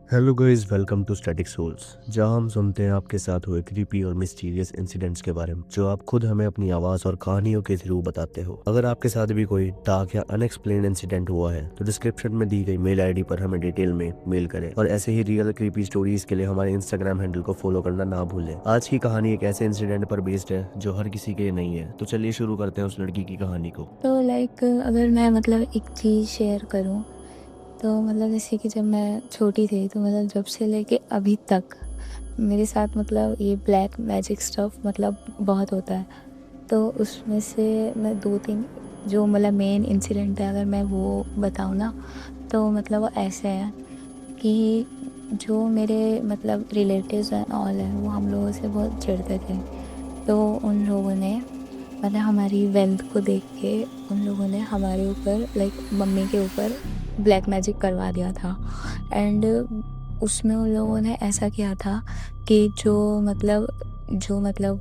Hello guys, welcome to static souls, जहां हम सुनते हैं आपके साथ हुए क्रीपी और मिस्टीरियस इंसिडेंट्स के बारे में जो आप खुद हमें अपनी आवाज़ और कहानियों के थ्रू बताते हो। अगर आपके साथ भी कोई डार्क या अनएक्सप्लेन्ड इंसिडेंट हुआ है तो डिस्क्रिप्शन में दी गई मेल आईडी पर हमें डिटेल में मेल करें। और ऐसे ही रियल क्रीपी स्टोरीज के लिए हमारे इंस्टाग्राम हैंडल को फॉलो करना ना भूलें। आज की कहानी एक ऐसे इंसिडेंट पर बेस्ड है जो हर किसी के लिए नहीं है, तो चलिए शुरू करते हैं उस लड़की की कहानी को। तो अगर मैं एक चीज़ शेयर करूँ तो जैसे कि जब मैं छोटी थी तो जब से लेके अभी तक मेरे साथ ये ब्लैक मैजिक स्टफ बहुत होता है। तो उसमें से मैं 2-3 जो मेन इंसिडेंट है अगर मैं वो बताऊँ ना तो वो ऐसे हैं कि जो मेरे रिलेटिव्स एंड ऑल हैं वो हम लोगों से बहुत चिढ़ते थे। तो उन लोगों ने हमारी वेल्थ को देख के उन लोगों ने हमारे ऊपर मम्मी के ऊपर ब्लैक मैजिक करवा दिया था। एंड उसमें उन लोगों ने ऐसा किया था कि जो वो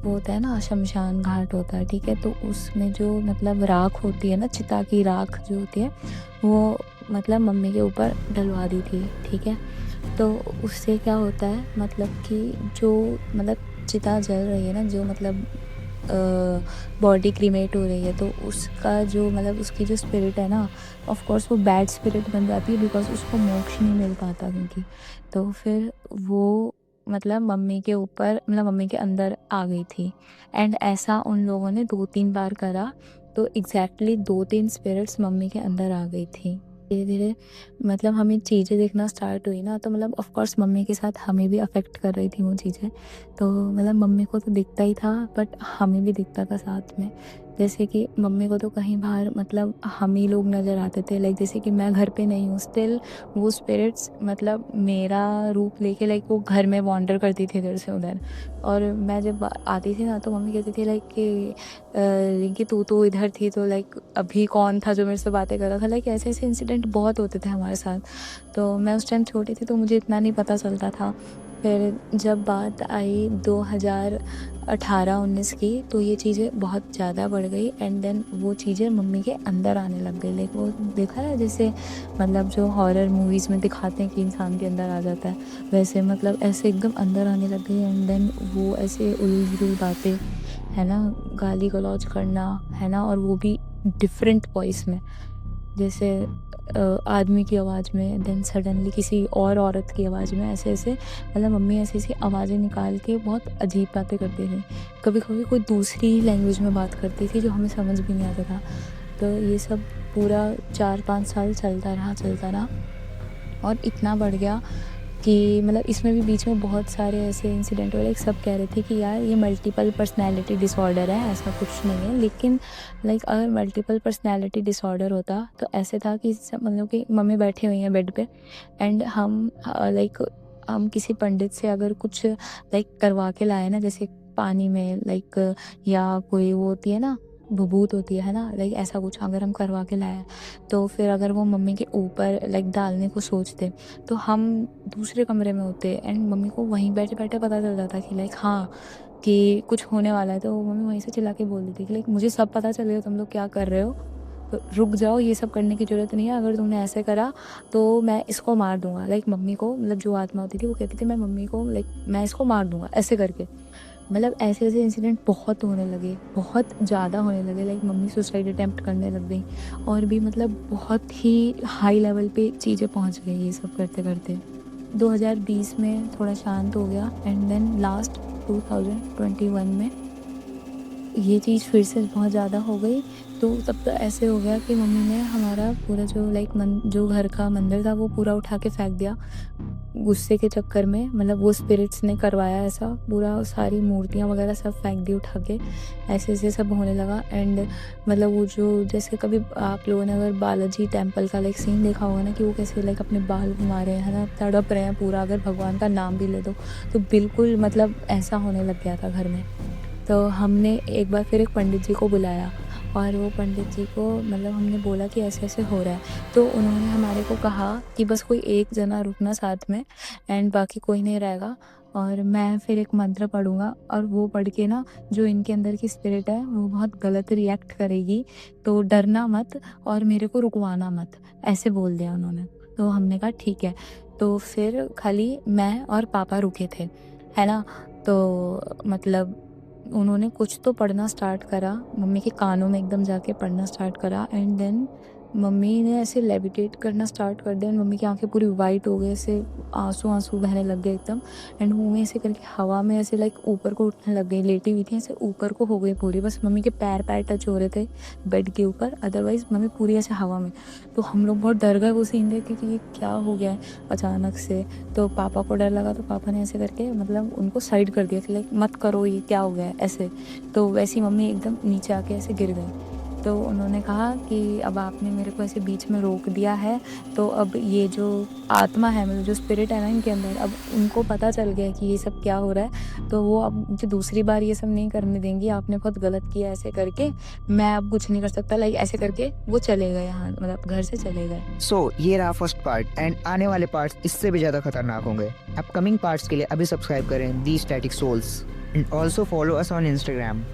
होता है ना, शमशान घाट होता है, ठीक है, तो उसमें जो राख होती है ना, चिता की राख जो होती है वो मम्मी के ऊपर डलवा दी थी, ठीक है। तो उससे क्या होता है कि जो चिता जल रही है ना, जो बॉडी क्रीमेट हो रही है, तो उसका जो उसकी जो स्पिरिट है ना, ऑफ कोर्स वो बैड स्पिरिट बन जाती है बिकॉज उसको मोक्ष नहीं मिल पाता क्योंकि। तो फिर वो मम्मी के ऊपर मम्मी के अंदर आ गई थी। एंड ऐसा उन लोगों ने 2-3 बार करा। तो एग्जैक्टली 2-3 स्पिरिट्स मम्मी के अंदर आ गई थी। धीरे धीरे हमें चीज़ें देखना स्टार्ट हुई ना, तो ऑफ कोर्स मम्मी के साथ हमें भी अफेक्ट कर रही थी वो चीज़ें। तो मम्मी को तो दिखता ही था बट हमें भी दिखता था साथ में। जैसे कि मम्मी को तो कहीं बाहर हम ही लोग नज़र आते थे, जैसे कि मैं घर पे नहीं हूँ, स्टिल वो स्पिरिट्स मेरा रूप लेके वो घर में वॉन्डर करती थी इधर से उधर। और मैं जब आती थी ना तो मम्मी कहती थी कि रिंकी तू तो इधर थी, तो अभी कौन था जो मेरे से बातें कर रहा था। ऐसे ऐसे इंसिडेंट बहुत होते थे हमारे साथ। तो मैं उस टाइम छोटी थी तो मुझे इतना नहीं पता चलता था। फिर जब बात आई 2018-19 की तो ये चीज़ें बहुत ज़्यादा बढ़ गई। एंड देन वो चीज़ें मम्मी के अंदर आने लग गई। वो देखा है जैसे जो हॉरर मूवीज़ में दिखाते हैं कि इंसान के अंदर आ जाता है, वैसे ऐसे एकदम अंदर आने लग गई। एंड देन वो ऐसे उल्टी बातें, है ना, गाली गलौज करना, है ना, और वो भी डिफरेंट वॉइस में, जैसे आदमी की आवाज़ में, देन सडनली किसी और औरत की आवाज़ में, ऐसे ऐसे मम्मी ऐसी ऐसी आवाज़ें निकाल के बहुत अजीब बातें करती थी। कभी कभी कोई दूसरी लैंग्वेज में बात करती थी जो हमें समझ भी नहीं आता था। तो ये सब पूरा 4-5 साल चलता रहा और इतना बढ़ गया कि इसमें भी बीच में बहुत सारे ऐसे इंसिडेंट हुए। सब कह रहे थे कि यार ये मल्टीपल पर्सनैलिटी डिसऑर्डर है, ऐसा कुछ नहीं है। लेकिन अगर मल्टीपल पर्सनैलिटी डिसऑर्डर होता तो ऐसे था कि कि मम्मी बैठी हुई हैं बेड पे एंड हम किसी पंडित से अगर कुछ करवा के लाए ना, जैसे पानी में या कोई वो होती है ना, भभूत होती है ना, ऐसा कुछ अगर हम करवा के लाए तो फिर अगर वो मम्मी के ऊपर डालने को सोचते तो हम दूसरे कमरे में होते एंड मम्मी को वहीं बैठे बैठे पता चल जाता कि हाँ कि कुछ होने वाला है। तो मम्मी वहीं से चिल्ला के बोल देती कि मुझे सब पता चल गया तुम लोग क्या कर रहे हो, तो रुक जाओ, ये सब करने की ज़रूरत नहीं है। अगर तुमने ऐसे करा तो मैं इसको मार दूंगा। मम्मी को जो आत्मा होती थी वो कहती थी मैं मम्मी को मैं इसको मार दूंगा, ऐसे करके। ऐसे ऐसे इंसिडेंट बहुत होने लगे, बहुत ज़्यादा होने लगे। मम्मी सुसाइड अटेम्प्ट करने लग गई और भी बहुत ही हाई लेवल पे चीज़ें पहुंच गई ये सब करते करते। 2020 में थोड़ा शांत हो गया एंड देन लास्ट 2021 में ये चीज़ फिर से बहुत ज़्यादा हो गई। तो तब तो ऐसे हो गया कि मम्मी ने हमारा पूरा जो घर का मंदिर था वो पूरा उठा के फेंक दिया गुस्से के चक्कर में। वो स्पिरिट्स ने करवाया ऐसा, पूरा सारी मूर्तियाँ वगैरह सब फेंक दी उठा के। ऐसे ऐसे सब होने लगा। एंड वो जो जैसे कभी आप लोगों ने अगर बालाजी टेम्पल का सीन देखा होगा ना कि वो कैसे अपने बाल घुमा रहे हैं ना, तड़प रहे हैं पूरा, अगर भगवान का नाम भी ले दो तो बिल्कुल ऐसा होने लग गया था घर में। तो हमने एक बार फिर एक पंडित जी को बुलाया और वो पंडित जी को हमने बोला कि ऐसे ऐसे हो रहा है। तो उन्होंने हमारे को कहा कि बस कोई एक जना रुकना साथ में एंड बाकी कोई नहीं रहेगा, और मैं फिर एक मंत्र पढ़ूंगा और वो पढ़ के ना जो इनके अंदर की स्पिरिट है वो बहुत गलत रिएक्ट करेगी, तो डरना मत और मेरे को रुकवाना मत, ऐसे बोल दिया उन्होंने। तो हमने कहा ठीक है। तो फिर खाली मैं और पापा रुके थे, है ना? तो मतलब उन्होंने कुछ तो पढ़ना स्टार्ट करा, मम्मी के कानों में एकदम जाके पढ़ना स्टार्ट करा एंड देन मम्मी ने ऐसे लेविटेट करना स्टार्ट कर दिया। मम्मी की आँखें पूरी वाइट हो गई, ऐसे आँसू बहने लग गए एकदम एंड मुँह में ऐसे करके हवा में ऐसे लाइक ऊपर को उठने लग गई, लेटी हुई थी ऐसे ऊपर को हो गई पूरी, बस मम्मी के पैर टच हो रहे थे बेड के ऊपर, अदरवाइज़ मम्मी पूरी ऐसे हवा में। तो हम लोग बहुत डर गए वो सीन देख के कि ये क्या हो गया है अचानक से। तो पापा को डर लगा तो पापा ने ऐसे करके मतलब उनको साइड कर दिया कि लाइक मत करो, ये क्या हो गया है ऐसे। तो वैसी मम्मी एकदम नीचे आके ऐसे गिर गई। तो उन्होंने कहा कि अब आपने मेरे को ऐसे बीच में रोक दिया है, तो अब ये जो आत्मा है, मतलब जो स्पिरिट है ना इनके अंदर, अब उनको पता चल गया कि ये सब क्या हो रहा है, तो वो अब मुझे दूसरी बार ये सब नहीं करने देंगी, आपने बहुत गलत किया ऐसे करके, मैं अब कुछ नहीं कर सकता, लाइक ऐसे करके वो चले गए यहाँ, मतलब घर से चले गए। सो ये रहा फर्स्ट पार्ट एंड आने वाले पार्ट्स इससे भी ज़्यादा खतरनाक होंगे। अपकमिंग पार्ट्स के लिए अभी सब्सक्राइब करें the static souls and also follow us on Instagram.